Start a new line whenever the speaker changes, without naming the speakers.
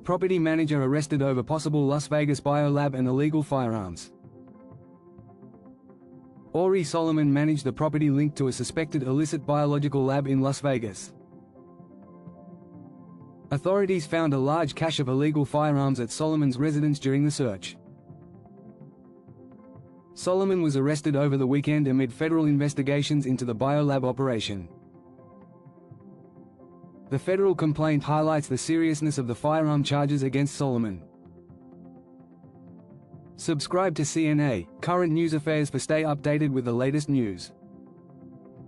Property manager arrested over possible Las Vegas biolab and illegal firearms. Ori Solomon managed the property linked to a suspected illicit biological lab in Las Vegas. Authorities found a large cache of illegal firearms at Solomon's residence during the search. Solomon was arrested over the weekend amid federal investigations into the biolab operation. The federal complaint highlights the seriousness of the firearm charges against Solomon. Subscribe to CNA Current News Affairs for stay updated with the latest news.